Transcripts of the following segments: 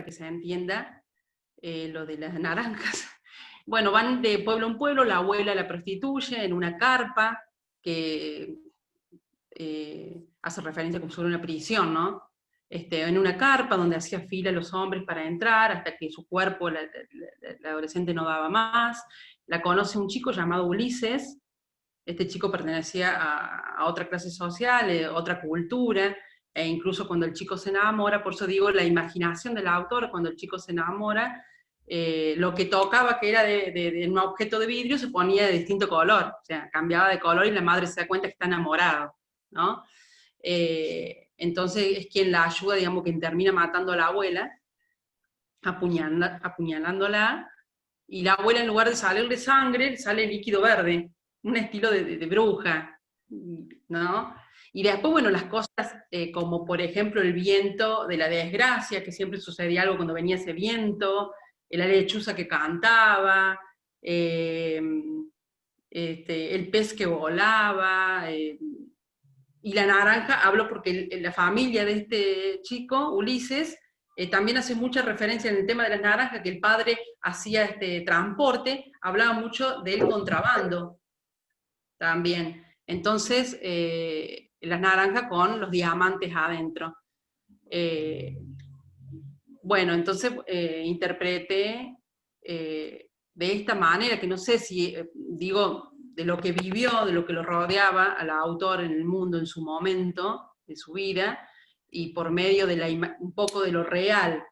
que se entienda lo de las naranjas. Bueno, van de pueblo en pueblo, la abuela la prostituye en una carpa, que hace referencia como si fuera una prisión, ¿no? En una carpa donde hacía fila los hombres para entrar, hasta que su cuerpo, la adolescente, no daba más. La conoce un chico llamado Ulises. Este chico pertenecía a otra clase social, otra cultura, e incluso cuando el chico se enamora, por eso digo, la imaginación del autor, cuando el chico se enamora, lo que tocaba, que era de un objeto de vidrio, se ponía de distinto color, o sea, cambiaba de color y la madre se da cuenta que está enamorado, ¿no? Entonces es quien la ayuda, digamos, quien termina matando a la abuela, apuñalándola, y la abuela, en lugar de salirle sangre, sale líquido verde, un estilo de bruja, ¿no? Y después, bueno, las cosas como por ejemplo el viento de la desgracia, que siempre sucedía algo cuando venía ese viento, la lechuza que cantaba, el pez que volaba, y la naranja, hablo porque la familia de este chico, Ulises, también hace mucha referencia en el tema de las naranjas, que el padre hacía este transporte, hablaba mucho del contrabando también. Entonces, las naranjas con los diamantes adentro. Bueno, entonces interpreté de esta manera, que no sé si, digo, de lo que vivió, de lo que lo rodeaba al autor en el mundo en su momento, de su vida, y por medio de un poco de lo real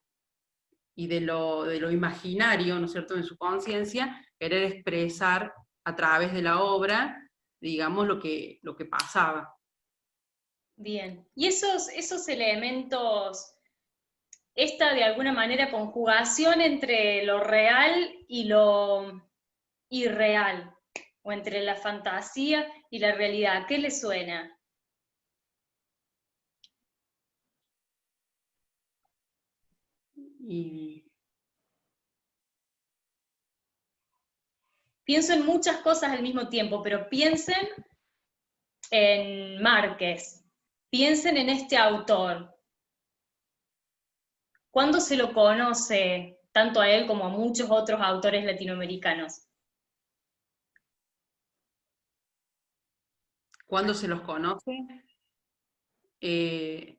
y de lo imaginario, ¿no es cierto?, en su conciencia, querer expresar a través de la obra, digamos, lo que pasaba. Bien, y esos elementos, esta de alguna manera conjugación entre lo real y lo irreal, o entre la fantasía y la realidad, ¿qué le suena? Y Pienso en muchas cosas al mismo tiempo, pero piensen en Márquez, piensen en este autor. ¿Cuándo se lo conoce, tanto a él como a muchos otros autores latinoamericanos? cuando se los conoce, y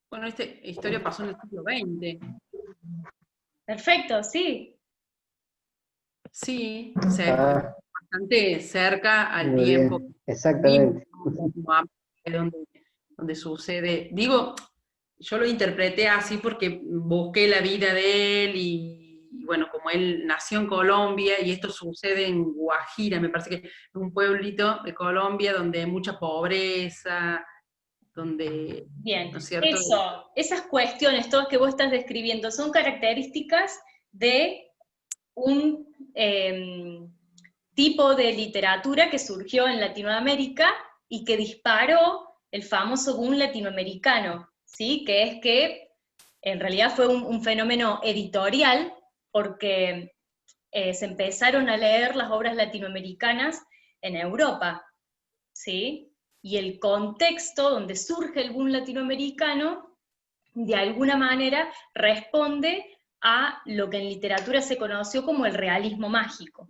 bueno, esta historia pasó en el siglo XX. Perfecto, sí. Sí, Ah, bastante cerca al muy tiempo bien, que vivimos, exactamente. ¿no? donde sucede. Digo, yo lo interpreté así porque busqué la vida de él y bueno, como él nació en Colombia y esto sucede en Guajira, me parece que es un pueblito de Colombia donde hay mucha pobreza, donde, Bien, ¿no es cierto? eso, esas cuestiones, todas que vos estás describiendo, son características de un tipo de literatura que surgió en Latinoamérica y que disparó el famoso boom latinoamericano, ¿sí? Que es que en realidad fue un fenómeno editorial, porque se empezaron a leer las obras latinoamericanas en Europa, ¿sí? Y el contexto donde surge el boom latinoamericano, de alguna manera, responde a lo que en literatura se conoció como el realismo mágico.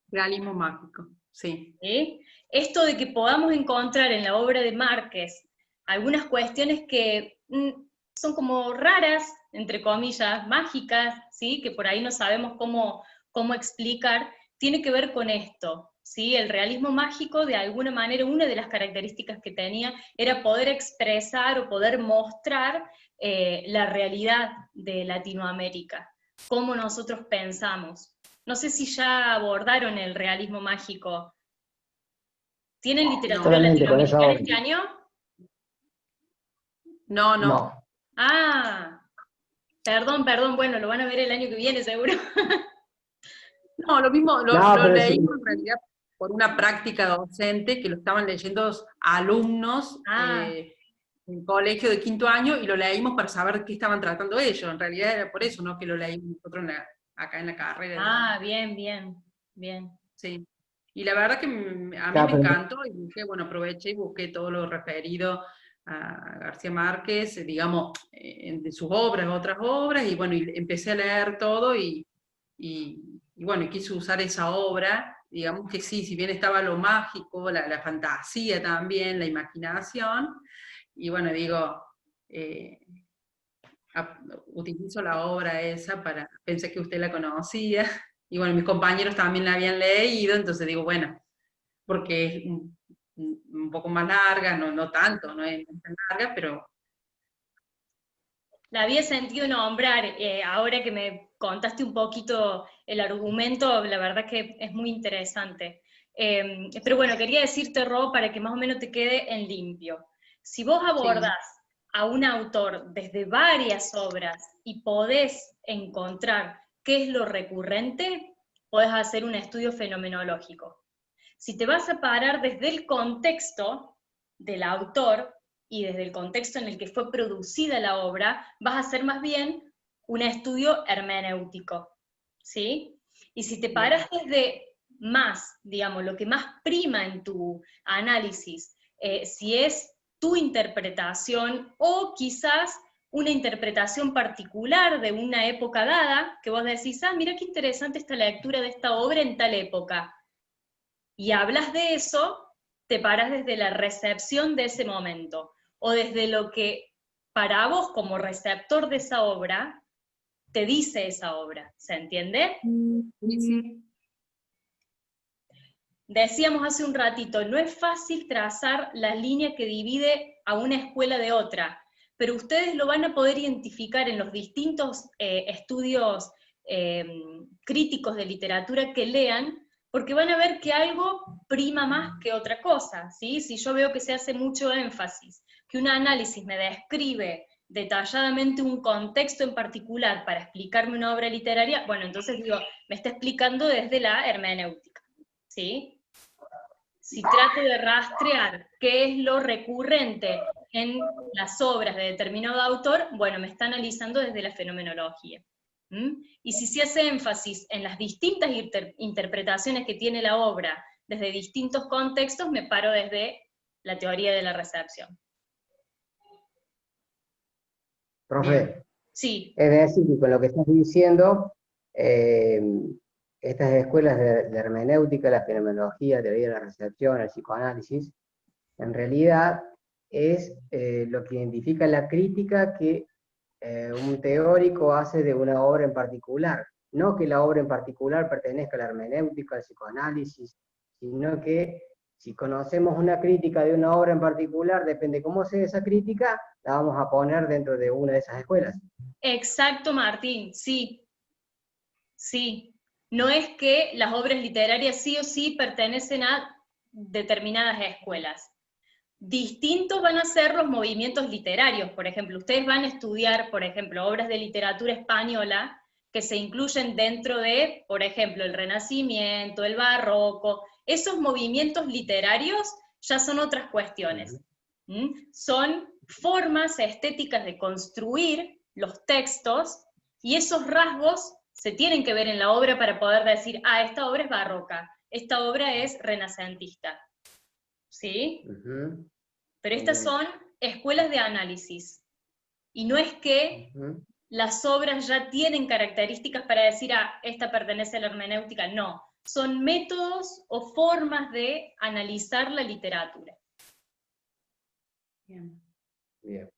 Realismo mágico, sí. ¿Sí? Esto de que podamos encontrar en la obra de Márquez algunas cuestiones que son como raras, entre comillas, mágicas, ¿sí? Que por ahí no sabemos cómo explicar, tiene que ver con esto, ¿sí? El realismo mágico, de alguna manera, una de las características que tenía era poder expresar o poder mostrar la realidad de Latinoamérica, cómo nosotros pensamos. No sé si ya abordaron el realismo mágico. ¿Tienen literatura Solamente con esa latinoamericana obra. este año? No, no. No. Ah, perdón, bueno, lo van a ver el año que viene seguro. No, lo mismo, No, lo pero sí. leímos en realidad por una práctica docente que lo estaban leyendo alumnos Ah, en colegio de quinto año y lo leímos para saber qué estaban tratando ellos. En realidad era por eso, ¿no? Que lo leímos nosotros acá en la carrera, digamos. bien, bien, bien. Sí. Y la verdad que a mí Claro, me pero encantó y dije, bueno, aproveché y busqué todo lo referido a García Márquez, digamos, de sus obras, otras obras, y bueno, y empecé a leer todo y bueno, y quise usar esa obra, digamos que sí, si bien estaba lo mágico, la fantasía también, la imaginación, y bueno, digo, eh, utilizo la obra esa para, pensé que usted la conocía, y bueno, mis compañeros también la habían leído, entonces digo, bueno, porque es un poco más larga, no tanto, no es tan larga, pero La había sentido nombrar, ahora que me contaste un poquito el argumento, la verdad que es muy interesante. Pero bueno, quería decirte, Ro, para que más o menos te quede en limpio. Si vos sí, abordás a un autor desde varias obras y podés encontrar qué es lo recurrente, podés hacer un estudio fenomenológico. Si te vas a parar desde el contexto del autor y desde el contexto en el que fue producida la obra, vas a hacer más bien un estudio hermenéutico, ¿sí? Y si te paras bien, desde más, digamos, lo que más prima en tu análisis, si es tu interpretación o quizás una interpretación particular de una época dada, que vos decís, ah, mira qué interesante esta lectura de esta obra en tal época, y hablas de eso, te paras desde la recepción de ese momento, o desde lo que para vos como receptor de esa obra, te dice esa obra, ¿se entiende? sí, sí, Decíamos hace un ratito, no es fácil trazar la línea que divide a una escuela de otra, pero ustedes lo van a poder identificar en los distintos estudios eh, críticos de literatura que lean, porque van a ver que algo prima más que otra cosa, ¿sí? Si yo veo que se hace mucho énfasis, que un análisis me describe detalladamente un contexto en particular para explicarme una obra literaria, bueno, entonces digo, me está explicando desde la hermenéutica, ¿sí? Si trato de rastrear qué es lo recurrente en las obras de determinado autor, bueno, me está analizando desde la fenomenología. Y si se hace énfasis en las distintas interpretaciones que tiene la obra desde distintos contextos, me paro desde la teoría de la recepción. bien, profe, Sí, es decir, que con lo que estás diciendo, eh, estas escuelas de hermenéutica, la fenomenología, teoría de la recepción, el psicoanálisis, en realidad es lo que identifica la crítica que un teórico hace de una obra en particular. No que la obra en particular pertenezca a la hermenéutica, al psicoanálisis, sino que si conocemos una crítica de una obra en particular, depende cómo sea esa crítica, la vamos a poner dentro de una de esas escuelas. exacto, Martín, sí, sí. No es que las obras literarias sí o sí pertenecen a determinadas escuelas. Distintos van a ser los movimientos literarios. Por ejemplo, ustedes van a estudiar, por ejemplo, obras de literatura española que se incluyen dentro de, por ejemplo, el Renacimiento, el Barroco. Esos movimientos literarios ya son otras cuestiones. Son formas estéticas de construir los textos y esos rasgos se tienen que ver en la obra para poder decir, ah, esta obra es barroca, esta obra es renacentista. ¿Sí? Ujú, Pero estas entiendo. son escuelas de análisis. Y no es que Ujú. las obras ya tienen características para decir, ah, esta pertenece a la hermenéutica. No, son métodos o formas de analizar la literatura. bien. Bien.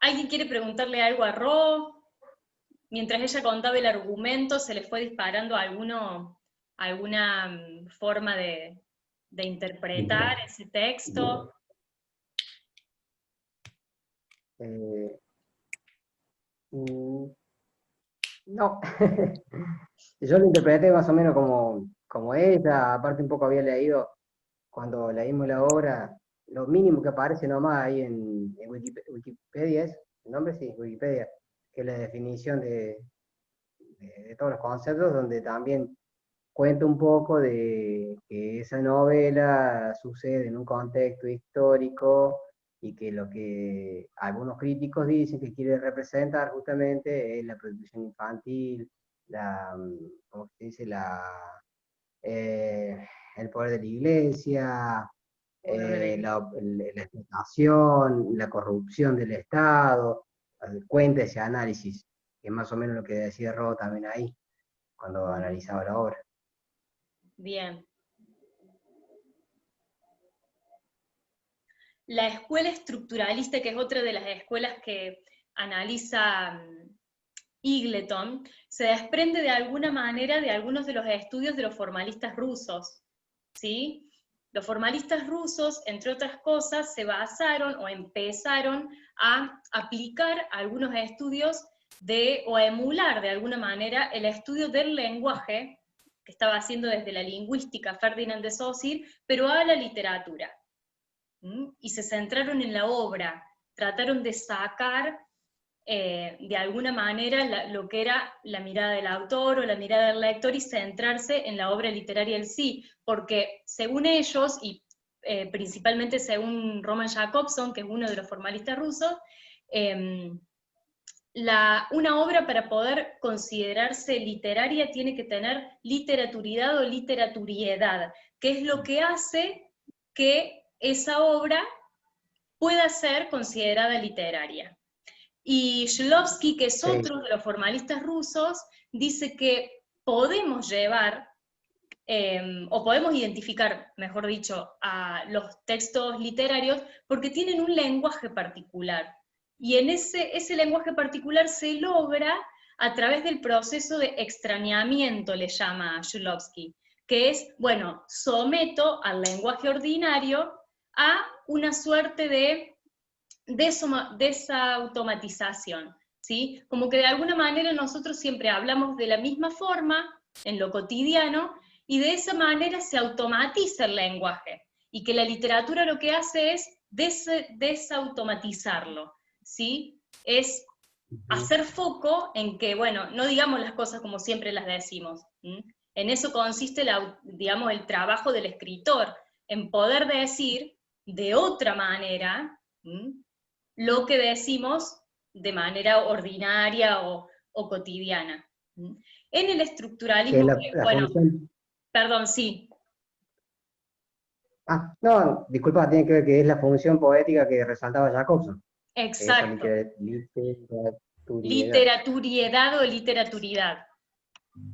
¿Alguien quiere preguntarle algo a Ro? Mientras ella contaba el argumento, ¿se le fue disparando alguna forma de interpretar ese texto? Eh, mm, no, yo lo interpreté más o menos como ella, aparte un poco había leído, cuando leímos la obra, lo mínimo que aparece nomás ahí en Wikipedia, ¿es el nombre? Sí, Wikipedia, que es la definición de todos los conceptos, donde también cuenta un poco de que esa novela sucede en un contexto histórico y que lo que algunos críticos dicen que quiere representar justamente es la prostitución infantil, ¿cómo se dice? El poder de la iglesia, la explotación, la corrupción del Estado. Cuenta ese análisis, que es más o menos lo que decía Ro también ahí, cuando analizaba la obra. Bien. La escuela estructuralista, que es otra de las escuelas que analiza Eagleton, se desprende de alguna manera de algunos de los estudios de los formalistas rusos, ¿sí? Los formalistas rusos, entre otras cosas, se basaron o empezaron a aplicar algunos estudios o a emular de alguna manera el estudio del lenguaje que estaba haciendo desde la lingüística Ferdinand de Saussure, pero a la literatura. Y se centraron en la obra, trataron de sacar de alguna manera lo que era la mirada del autor o la mirada del lector y centrarse en la obra literaria en sí, porque según ellos, y principalmente según Roman Jakobson, que es uno de los formalistas rusos, una obra para poder considerarse literaria tiene que tener literaturidad o literaturiedad, que es lo que hace que esa obra pueda ser considerada literaria. Y Shklovsky, que es otro de los formalistas rusos, dice que podemos llevar, o podemos identificar, mejor dicho, a los textos literarios porque tienen un lenguaje particular. Y en ese lenguaje particular se logra a través del proceso de extrañamiento, le llama Shklovsky, que es, bueno, someto al lenguaje ordinario a una suerte de desautomatización, ¿sí? Como que de alguna manera nosotros siempre hablamos de la misma forma en lo cotidiano y de esa manera se automatiza el lenguaje y que la literatura lo que hace es desautomatizarlo, ¿sí? Es hacer foco en que, bueno, no digamos las cosas como siempre las decimos. En eso consiste, digamos, el trabajo del escritor, en poder decir de otra manera lo que decimos de manera ordinaria o cotidiana. En el estructuralismo, bueno, función... perdón, sí. No, disculpa, tiene que ver que es la función poética que resaltaba Jacobson. Exacto. Literaturiedad o literaturidad.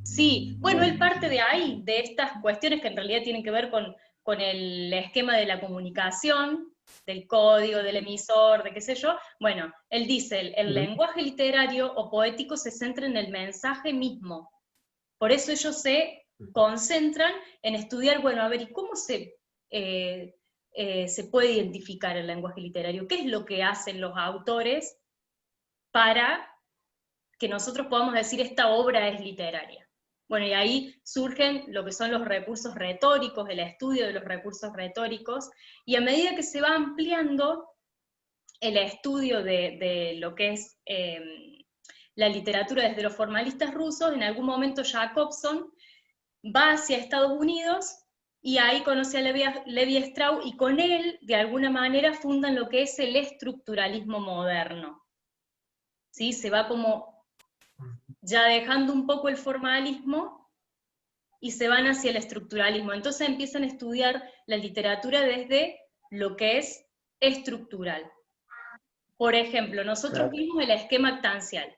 Sí, bueno, él parte de ahí, de estas cuestiones que en realidad tienen que ver con el esquema de la comunicación, del código, del emisor, de qué sé yo. Bueno, él dice, el lenguaje literario o poético se centra en el mensaje mismo. Por eso ellos se concentran en estudiar, bueno, a ver, ¿y cómo se puede identificar el lenguaje literario? ¿Qué es lo que hacen los autores para que nosotros podamos decir esta obra es literaria? Bueno, y ahí surgen lo que son los recursos retóricos, el estudio de los recursos retóricos, y a medida que se va ampliando el estudio de lo que es la literatura desde los formalistas rusos, en algún momento Jacobson va hacia Estados Unidos, y ahí conoce a Levi Strauss, y con él, de alguna manera, fundan lo que es el estructuralismo moderno. ¿Sí? Se va como ya dejando un poco el formalismo y se van hacia el estructuralismo. Entonces empiezan a estudiar la literatura desde lo que es estructural. Por ejemplo, nosotros vimos el esquema actancial.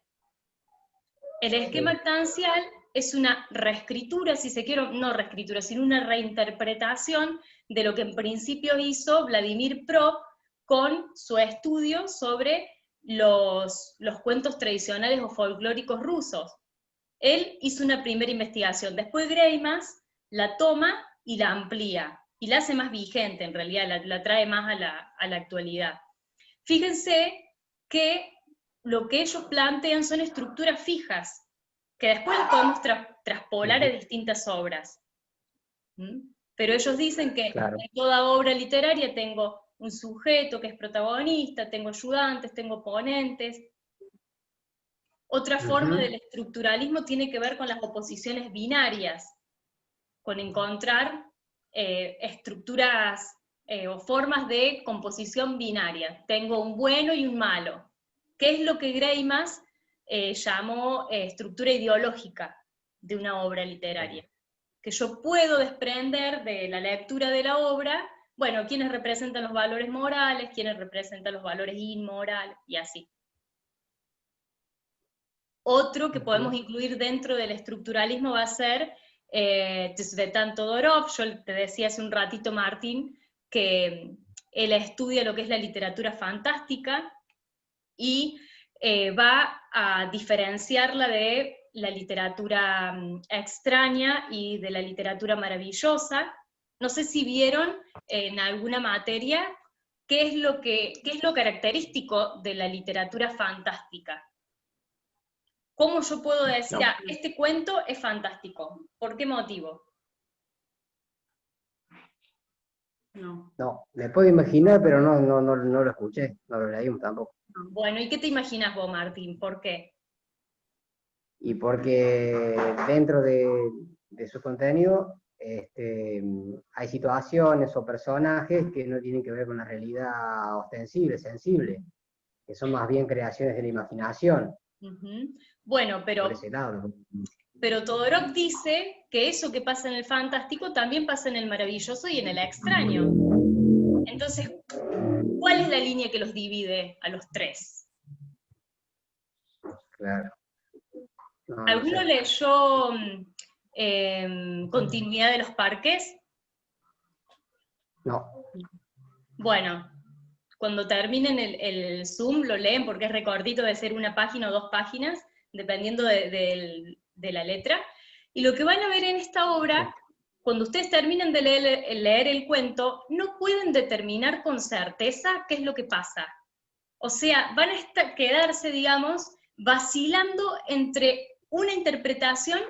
El esquema actancial es una reescritura, si se quiere, no reescritura, sino una reinterpretación de lo que en principio hizo Vladimir Prop con su estudio sobre los cuentos tradicionales o folclóricos rusos. Él hizo una primera investigación, después Greimas la toma y la amplía, y la hace más vigente, en realidad, la trae más a la actualidad. Fíjense que lo que ellos plantean son estructuras fijas, que después las podemos traspolar a distintas obras. Pero ellos dicen que en toda obra literaria tengo un sujeto que es protagonista, tengo ayudantes, tengo oponentes. Otra forma del estructuralismo tiene que ver con las oposiciones binarias, con encontrar estructuras o formas de composición binaria. Tengo un bueno y un malo, que es lo que Greimas llamó estructura ideológica de una obra literaria. Que yo puedo desprender de la lectura de la obra, bueno, quiénes representan los valores morales, quiénes representan los valores inmorales, y así. Otro que podemos incluir dentro del estructuralismo va a ser Tsvetan Todorov. Yo te decía hace un ratito, Martín, que él estudia lo que es la literatura fantástica y va a diferenciarla de la literatura extraña y de la literatura maravillosa. No sé si vieron en alguna materia qué es lo característico de la literatura fantástica. ¿Cómo yo puedo decir, este cuento es fantástico? ¿Por qué motivo? No, me puedo imaginar, pero no lo escuché, no lo leí tampoco. Bueno, ¿y qué te imaginas vos, Martín? ¿Por qué? Y porque dentro de su contenido hay situaciones o personajes que no tienen que ver con la realidad ostensible, sensible, que son más bien creaciones de la imaginación. Bueno, pero por ese lado. Pero Todorov dice que eso que pasa en el fantástico también pasa en el maravilloso y en el extraño. Entonces, ¿cuál es la línea que los divide a los tres? Claro. ¿Alguno leyó Continuidad de los Parques? No. Bueno, cuando terminen el Zoom lo leen porque es recortito, de ser una página o 2 páginas, dependiendo de la letra. Y lo que van a ver en esta obra, cuando ustedes terminen de leer el cuento, no pueden determinar con certeza qué es lo que pasa. O sea, van a quedarse, digamos, vacilando entre una interpretación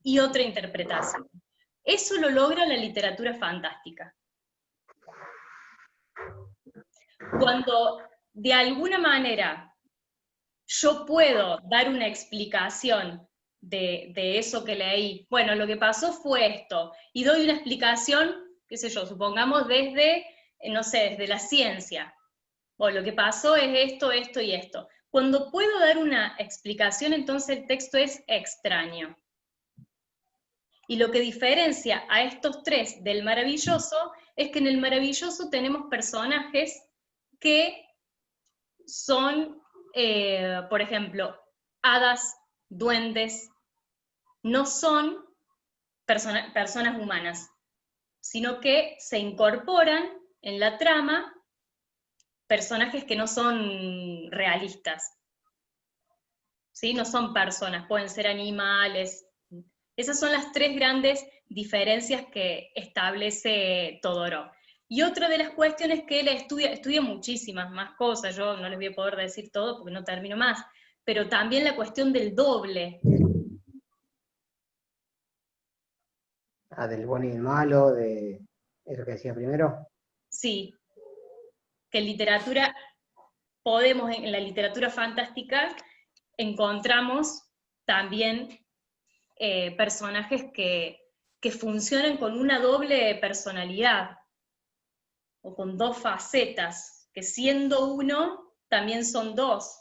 y otra interpretación. Eso lo logra la literatura fantástica. Cuando de alguna manera yo puedo dar una explicación de eso que leí, bueno, lo que pasó fue esto, y doy una explicación, qué sé yo, supongamos desde, no sé, desde la ciencia, o lo que pasó es esto, esto y esto. Cuando puedo dar una explicación, entonces el texto es extraño. Y lo que diferencia a estos tres del maravilloso es que en el maravilloso tenemos personajes que son, por ejemplo, hadas, duendes, no son personas humanas, sino que se incorporan en la trama personajes que no son realistas, ¿sí? No son personas, pueden ser animales. Esas son las tres grandes diferencias que establece Todorov. Y otra de las cuestiones que él estudia muchísimas más cosas, yo no les voy a poder decir todo porque no termino más, pero también la cuestión del doble. Del bueno y el malo, de eso que decía primero. Sí, que en literatura podemos, en la literatura fantástica, encontramos también personajes que funcionan con una doble personalidad, o con dos facetas, que siendo uno, también son dos.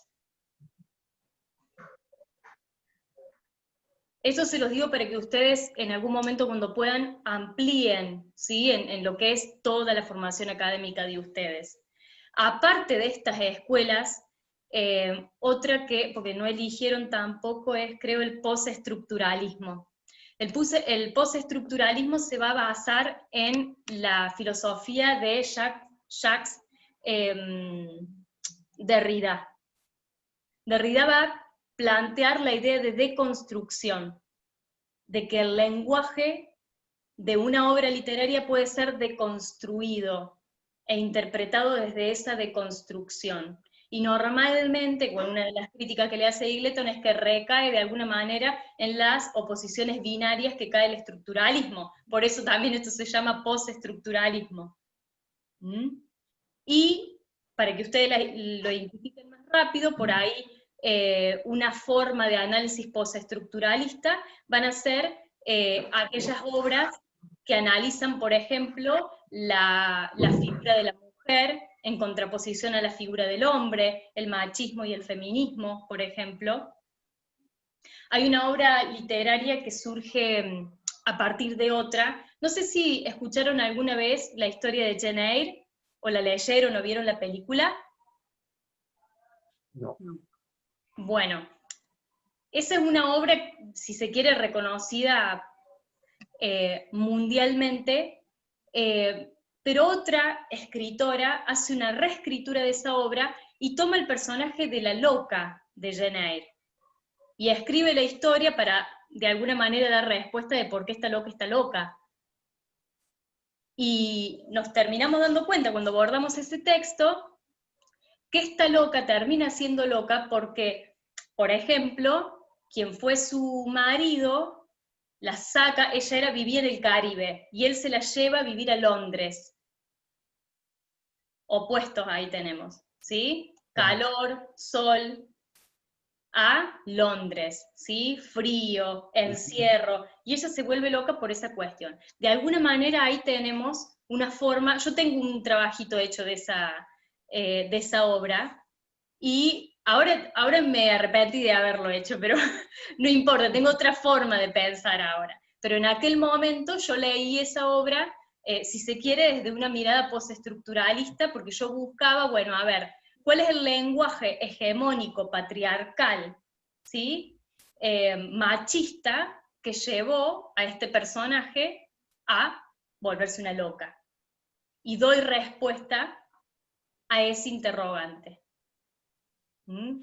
Eso se los digo para que ustedes en algún momento cuando puedan amplíen, ¿sí? en lo que es toda la formación académica de ustedes. Aparte de estas escuelas, otra que, porque no eligieron tampoco, es creo el postestructuralismo. El postestructuralismo se va a basar en la filosofía de Jacques Derrida. Derrida va a plantear la idea de deconstrucción, de que el lenguaje de una obra literaria puede ser deconstruido e interpretado desde esa deconstrucción. Y normalmente, bueno, una de las críticas que le hace Eagleton es que recae de alguna manera en las oposiciones binarias que cae el estructuralismo. Por eso también esto se llama postestructuralismo. Y para que ustedes lo identifiquen más rápido, por ahí una forma de análisis postestructuralista, van a ser aquellas obras que analizan, por ejemplo, la figura de la mujer en contraposición a la figura del hombre, el machismo y el feminismo, por ejemplo. Hay una obra literaria que surge a partir de otra. No sé si escucharon alguna vez la historia de Jane Eyre, o la leyeron o vieron la película. No. Bueno, esa es una obra, si se quiere, reconocida mundialmente, pero otra escritora hace una reescritura de esa obra y toma el personaje de la loca de Jane Eyre, y escribe la historia para, de alguna manera, dar respuesta de por qué esta loca está loca. Y nos terminamos dando cuenta, cuando abordamos ese texto, que esta loca termina siendo loca porque, por ejemplo, quien fue su marido la saca, vivía en el Caribe, y él se la lleva a vivir a Londres. Opuestos ahí tenemos, ¿sí? Calor, sol, a Londres, ¿sí? Frío, encierro, y ella se vuelve loca por esa cuestión. De alguna manera ahí tenemos una forma, yo tengo un trabajito hecho de esa obra, y ahora me arrepentí de haberlo hecho, pero no importa, tengo otra forma de pensar ahora. Pero en aquel momento yo leí esa obra, si se quiere, desde una mirada postestructuralista, porque yo buscaba, bueno, a ver, ¿cuál es el lenguaje hegemónico, patriarcal, ¿sí? Machista, que llevó a este personaje a volverse una loca? Y doy respuesta a ese interrogante.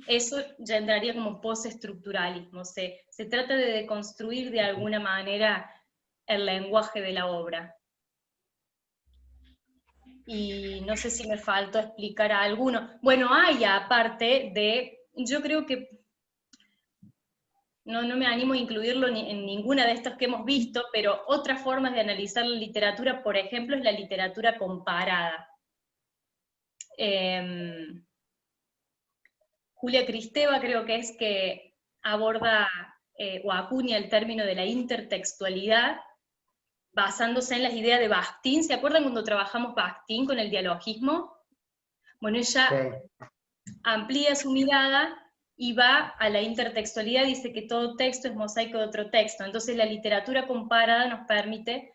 Eso ya entraría como postestructuralismo, se trata de deconstruir de alguna manera el lenguaje de la obra. Y no sé si me faltó explicar a alguno. Bueno, hay aparte de, yo creo que no me animo a incluirlo en ninguna de estas que hemos visto, pero otras formas de analizar la literatura, por ejemplo, es la literatura comparada. Julia Kristeva creo que es que aborda o acuña el término de la intertextualidad, basándose en las ideas de Bakhtin. ¿Se acuerdan cuando trabajamos Bakhtin con el dialogismo? Bueno, ella amplía su mirada y va a la intertextualidad, dice que todo texto es mosaico de otro texto. Entonces la literatura comparada nos permite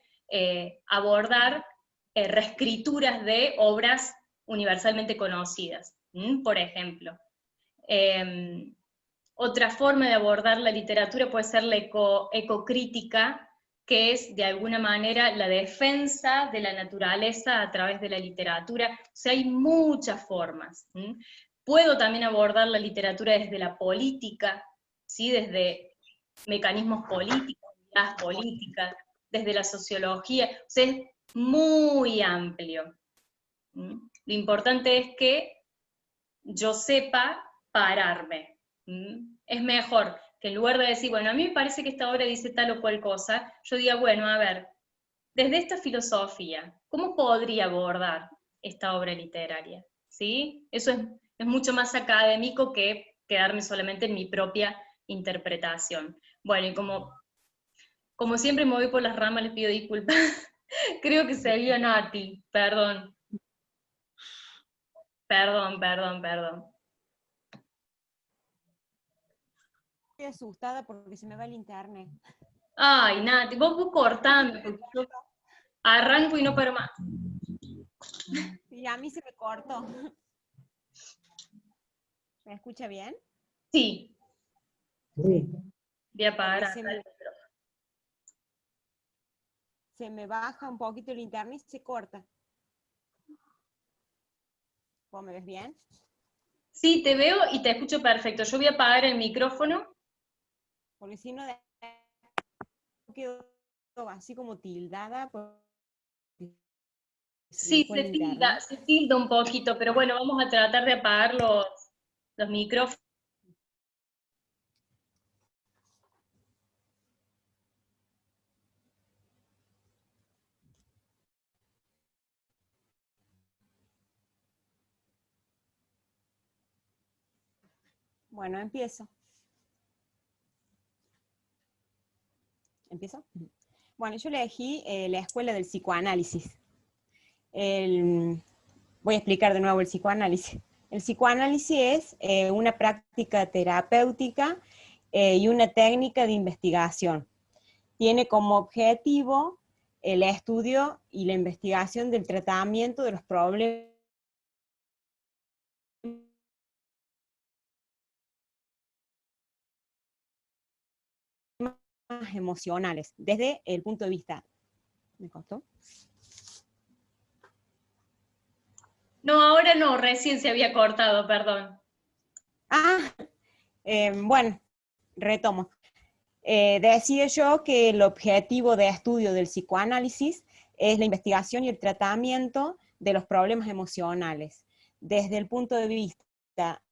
abordar reescrituras de obras universalmente conocidas, por ejemplo. Otra forma de abordar la literatura puede ser la ecocrítica, que es de alguna manera la defensa de la naturaleza a través de la literatura. O sea, hay muchas formas. Puedo también abordar la literatura desde la política, ¿sí? Desde mecanismos políticos, las políticas, desde la sociología. O sea, es muy amplio. Lo importante es que yo sepa pararme. Es mejor que en lugar de decir, bueno, a mí me parece que esta obra dice tal o cual cosa, yo diga, bueno, a ver, desde esta filosofía, ¿cómo podría abordar esta obra literaria? ¿Sí? Eso es mucho más académico que quedarme solamente en mi propia interpretación. Bueno, y como siempre me voy por las ramas, les pido disculpas. Creo que se vio Nati, perdón. Perdón. Estoy asustada porque se me va el internet. Ay, Nati, vos cortame, porque yo arranco y no paro más. Y a mí se me cortó. ¿Me escucha bien? Sí, Sí. voy a apagar Se me baja un poquito el internet y se corta. ¿Vos me ves bien? Sí, te veo y te escucho perfecto. Yo voy a apagar el micrófono. Porque si no quedo así como tildada. Sí, se tilda un poquito, pero bueno, vamos a tratar de apagar los micrófonos. Bueno, empiezo. ¿Empiezo? Bueno, yo elegí la escuela del psicoanálisis. Voy a explicar de nuevo el psicoanálisis. El psicoanálisis es una práctica terapéutica y una técnica de investigación. Tiene como objetivo el estudio y la investigación del tratamiento de los problemas emocionales, desde el punto de vista. ¿Me costó? No, ahora no, recién se había cortado, perdón. Bueno, retomo. Decía yo que el objetivo de estudio del psicoanálisis es la investigación y el tratamiento de los problemas emocionales, desde el punto de vista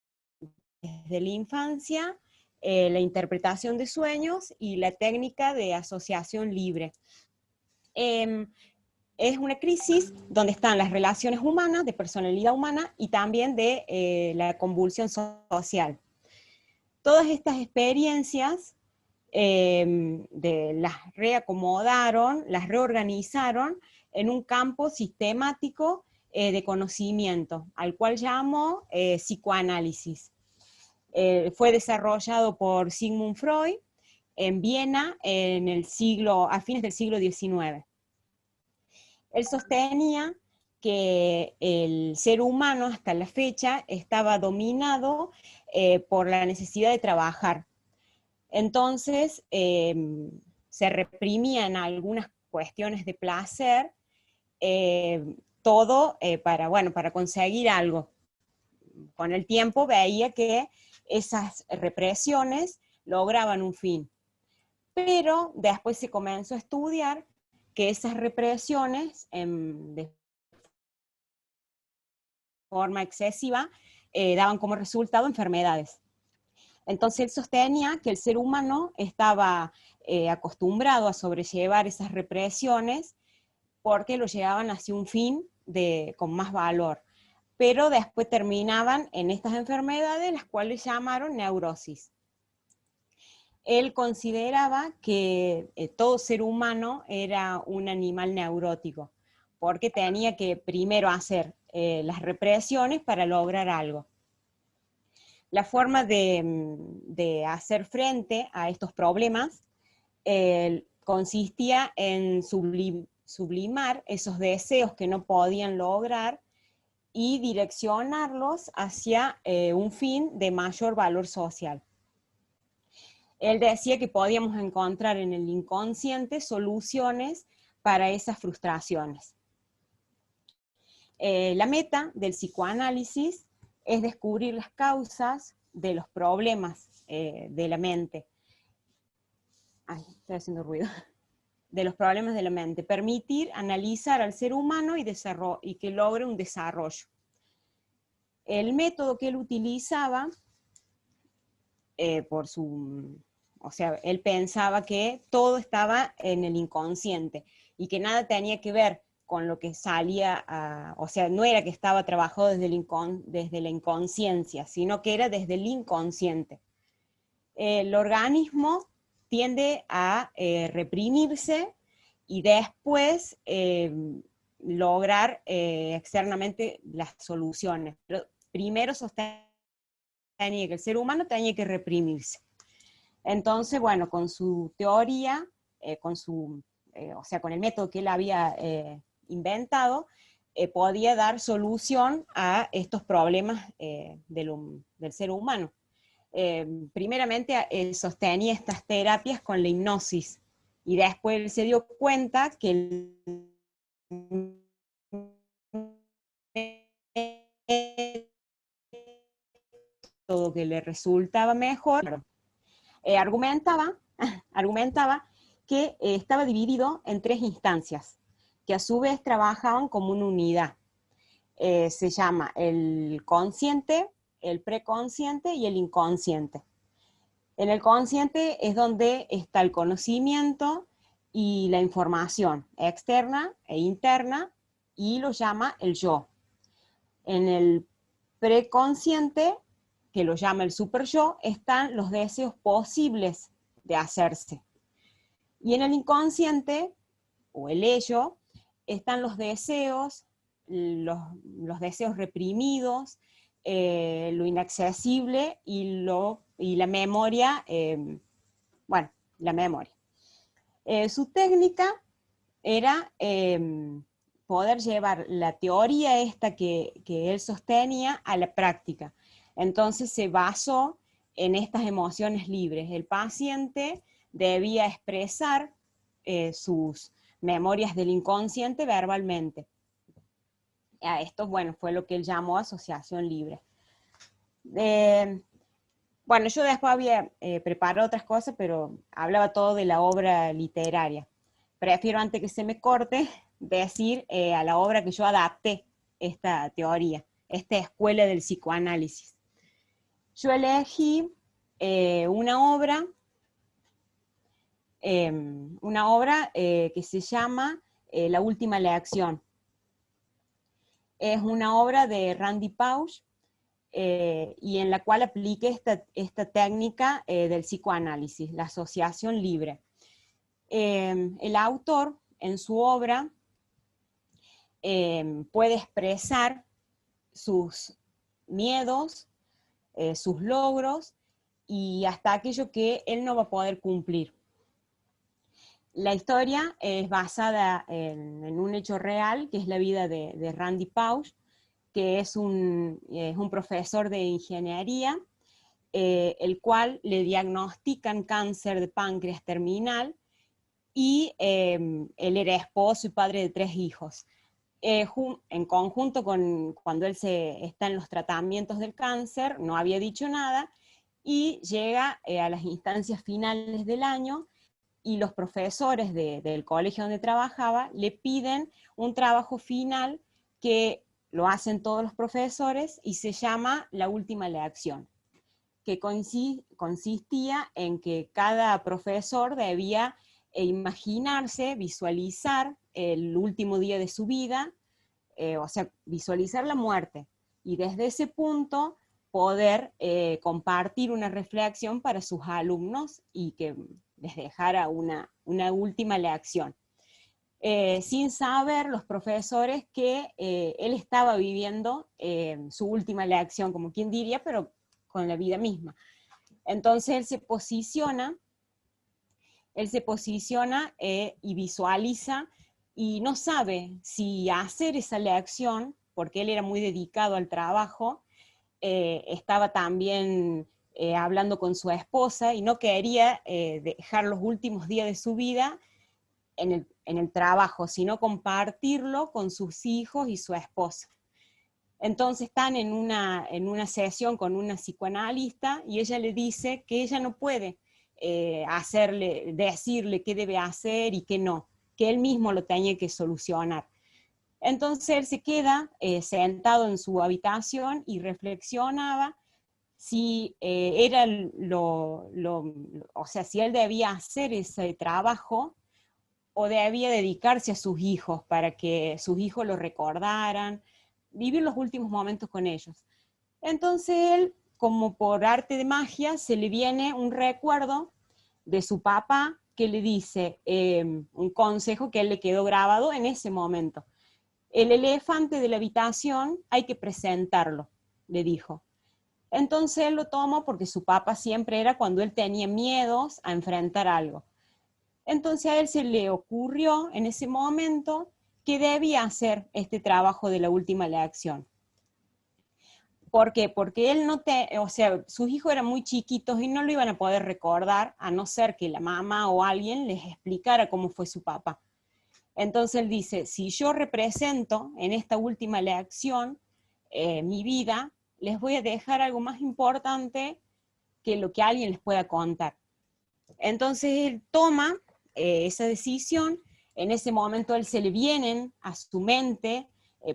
desde la infancia, la interpretación de sueños y la técnica de asociación libre. Es una crisis donde están las relaciones humanas, de personalidad humana, y también de la convulsión social. Todas estas experiencias las reacomodaron, las reorganizaron en un campo sistemático de conocimiento, al cual llamo psicoanálisis. Fue desarrollado por Sigmund Freud en Viena a fines del siglo XIX. Él sostenía que el ser humano hasta la fecha estaba dominado por la necesidad de trabajar. Entonces, se reprimían algunas cuestiones de placer, todo para conseguir algo. Con el tiempo veía que esas represiones lograban un fin. Pero después se comenzó a estudiar que esas represiones, de forma excesiva, daban como resultado enfermedades. Entonces él sostenía que el ser humano estaba acostumbrado a sobrellevar esas represiones porque lo llevaban hacia un fin con más valor. Pero después terminaban en estas enfermedades, las cuales llamaron neurosis. Él consideraba que todo ser humano era un animal neurótico, porque tenía que primero hacer las represiones para lograr algo. La forma de hacer frente a estos problemas consistía en sublimar esos deseos que no podían lograr y direccionarlos hacia un fin de mayor valor social. Él decía que podíamos encontrar en el inconsciente soluciones para esas frustraciones. La meta del psicoanálisis es descubrir las causas de los problemas de la mente. Ay, estoy haciendo ruido. De los problemas de la mente. Permitir analizar al ser humano y que logre un desarrollo. El método que él utilizaba, él pensaba que todo estaba en el inconsciente y que nada tenía que ver con lo que salía, no era que estaba trabajado desde la inconsciencia, sino que era desde el inconsciente. El organismo tiende a reprimirse y después lograr externamente las soluciones. Pero primero sostenía que el ser humano tenía que reprimirse. Entonces, bueno, con su teoría, con el método que él había inventado, podía dar solución a estos problemas del ser humano. Primeramente sostenía estas terapias con la hipnosis, y después él se dio cuenta que el método que le resultaba mejor, argumentaba que estaba dividido en 3 instancias, que a su vez trabajaban como una unidad. Se llama el consciente, el preconsciente y el inconsciente. En el consciente es donde está el conocimiento y la información externa e interna, y lo llama el yo. En el preconsciente que lo llama el super yo, están los deseos posibles de hacerse. Y en el inconsciente, o el ello, están los deseos reprimidos, lo inaccesible y la memoria, la memoria. Su técnica era poder llevar la teoría esta que él sostenía a la práctica. Entonces se basó en estas emociones libres. El paciente debía expresar sus memorias del inconsciente verbalmente. Esto, bueno, fue lo que él llamó asociación libre. Bueno, yo después había preparado otras cosas, pero hablaba todo de la obra literaria. Prefiero, antes que se me corte, decir a la obra que yo adapté esta teoría, esta escuela del psicoanálisis. Yo elegí una obra que se llama La última lección. Es una obra de Randy Pausch, y en la cual apliqué esta técnica del psicoanálisis, la asociación libre. El autor, en su obra, puede expresar sus miedos, sus logros, y hasta aquello que él no va a poder cumplir. La historia es basada en un hecho real, que es la vida de Randy Pausch, que es un profesor de ingeniería, el cual le diagnostican cáncer de páncreas terminal, y él era esposo y padre de 3 hijos. En conjunto con cuando él está en los tratamientos del cáncer, no había dicho nada, y llega a las instancias finales del año, y los profesores del colegio donde trabajaba le piden un trabajo final que lo hacen todos los profesores, y se llama La última lección, que consistía en que cada profesor debía imaginarse, visualizar el último día de su vida, o sea, visualizar la muerte, y desde ese punto poder compartir una reflexión para sus alumnos y que les dejara una última lección. Sin saber los profesores que él estaba viviendo su última lección, como quien diría, pero con la vida misma. Entonces él se posiciona y visualiza, y no sabe si hacer esa lección, porque él era muy dedicado al trabajo, estaba también hablando con su esposa, y no quería dejar los últimos días de su vida en el trabajo, sino compartirlo con sus hijos y su esposa. Entonces están en una sesión con una psicoanalista, y ella le dice que ella no puede decirle qué debe hacer y qué no, que él mismo lo tenía que solucionar. Entonces él se queda sentado en su habitación y reflexionaba si era o sea, si él debía hacer ese trabajo o debía dedicarse a sus hijos para que sus hijos lo recordaran, vivir los últimos momentos con ellos. Entonces él, como por arte de magia, se le viene un recuerdo de su papá que le dice un consejo que a él le quedó grabado en ese momento. El elefante de la habitación hay que presentarlo, le dijo. Entonces él lo tomó porque su papá siempre era cuando él tenía miedos a enfrentar algo. Entonces a él se le ocurrió en ese momento que debía hacer este trabajo de la última lección. ¿Por qué? Porque él o sea, sus hijos eran muy chiquitos y no lo iban a poder recordar, a no ser que la mamá o alguien les explicara cómo fue su papá. Entonces él dice, si yo represento en esta última lección mi vida, les voy a dejar algo más importante que lo que alguien les pueda contar. Entonces él toma esa decisión. En ese momento a él se le vienen a su mente,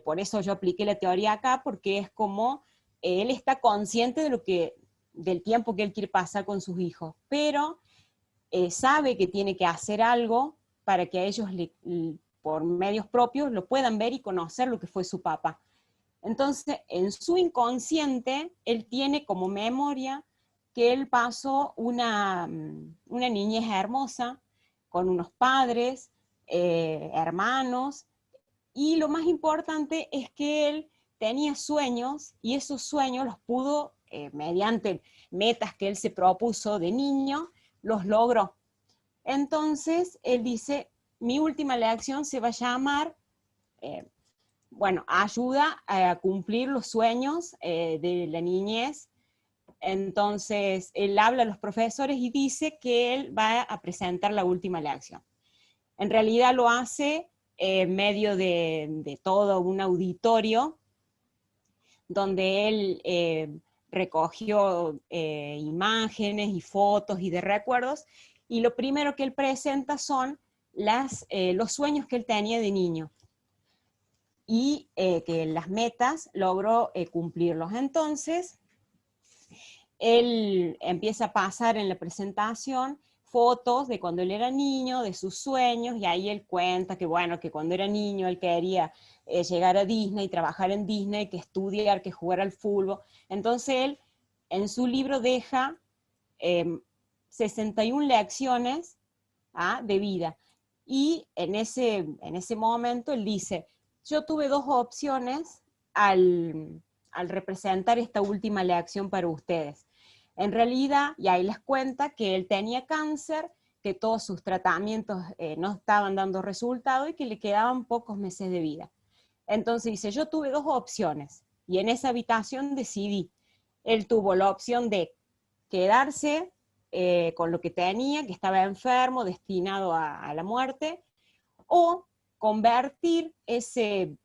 por eso yo apliqué la teoría acá, porque es como él está consciente del tiempo que él quiere pasar con sus hijos, pero sabe que tiene que hacer algo para que ellos por medios propios lo puedan ver y conocer lo que fue su papá. Entonces, en su inconsciente, él tiene como memoria que él pasó una niñez hermosa, con unos padres, hermanos, y lo más importante es que él tenía sueños, y esos sueños los pudo, mediante metas que él se propuso de niño, los logró. Entonces, él dice, mi última lección se va a llamar, ayuda a cumplir los sueños de la niñez. Entonces, él habla a los profesores y dice que él va a presentar la última lección. En realidad lo hace en medio de todo un auditorio, donde él recogió imágenes y fotos y de recuerdos, y lo primero que él presenta son los sueños que él tenía de niño, y que las metas logró cumplirlos. Entonces, él empieza a pasar en la presentación fotos de cuando él era niño, de sus sueños, y ahí él cuenta que, bueno, que cuando era niño él quería llegar a Disney, trabajar en Disney, que estudiar, que jugar al fútbol. Entonces él en su libro deja 61 lecciones de vida, y en ese momento él dice, yo tuve dos opciones al representar esta última lección para ustedes. En realidad, y ahí les cuenta que él tenía cáncer, que todos sus tratamientos no estaban dando resultado y que le quedaban pocos meses de vida. Entonces dice, yo tuve dos opciones, y en esa habitación decidí. Él tuvo la opción de quedarse con lo que tenía, que estaba enfermo, destinado a la muerte, o convertir ese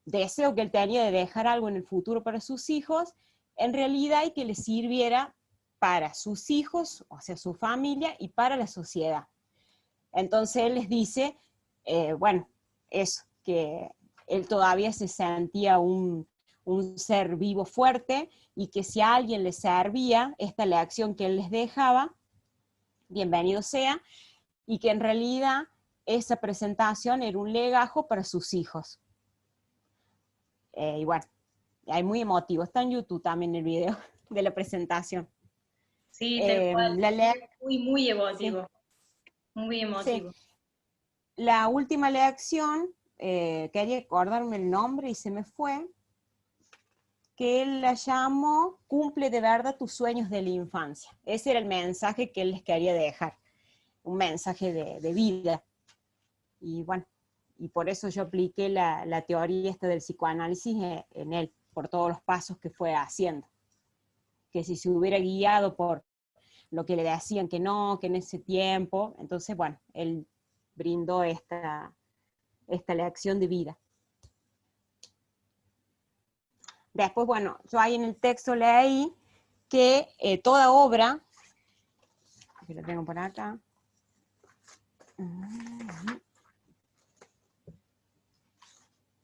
deseo que él tenía de dejar algo en el futuro para sus hijos, en realidad, y que le sirviera para sus hijos, o sea, su familia, y para la sociedad. Entonces él les dice, eso, que él todavía se sentía un ser vivo fuerte, y que si a alguien le servía esta lección que él les dejaba, bienvenido sea, y que en realidad esa presentación era un legajo para sus hijos. Y bueno, hay muy emotivo, está en YouTube también el video de la presentación. Sí, tal cual. Muy emotivo. Sí. Muy emotivo. Sí. La última lección, quería acordarme el nombre y se me fue, que él la llamó Cumple de verdad tus sueños de la infancia. Ese era el mensaje que él les quería dejar, un mensaje de vida. Y bueno, y por eso yo apliqué la teoría esta del psicoanálisis en él, por todos los pasos que fue haciendo. Que si se hubiera guiado por lo que le decían que no, que en ese tiempo, entonces bueno, él brindó esta lección de vida. Después, bueno, yo ahí en el texto leí que toda obra, que lo tengo por acá,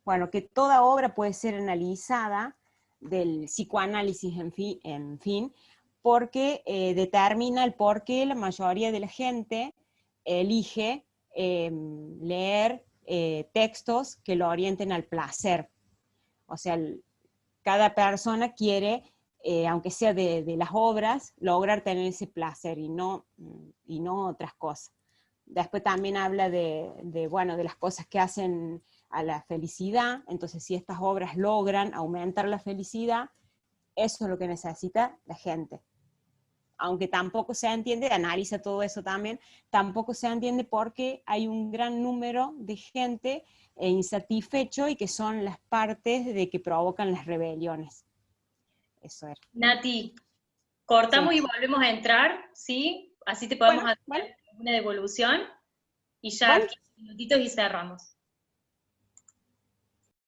bueno, que toda obra puede ser analizada del psicoanálisis, en fin, porque determina el por qué la mayoría de la gente elige leer textos que lo orienten al placer. O sea, cada persona quiere, aunque sea de las obras, lograr tener ese placer y no otras cosas. Después también habla de las cosas que hacen a la felicidad. Entonces, si estas obras logran aumentar la felicidad, eso es lo que necesita la gente. Aunque tampoco se entiende, analiza todo eso también, tampoco se entiende porque hay un gran número de gente insatisfecho, y que son las partes de que provocan las rebeliones. Eso era. Nati, cortamos Sí. y volvemos a entrar, ¿sí? Así te podemos hacer una devolución, y ya 15 minutitos y cerramos.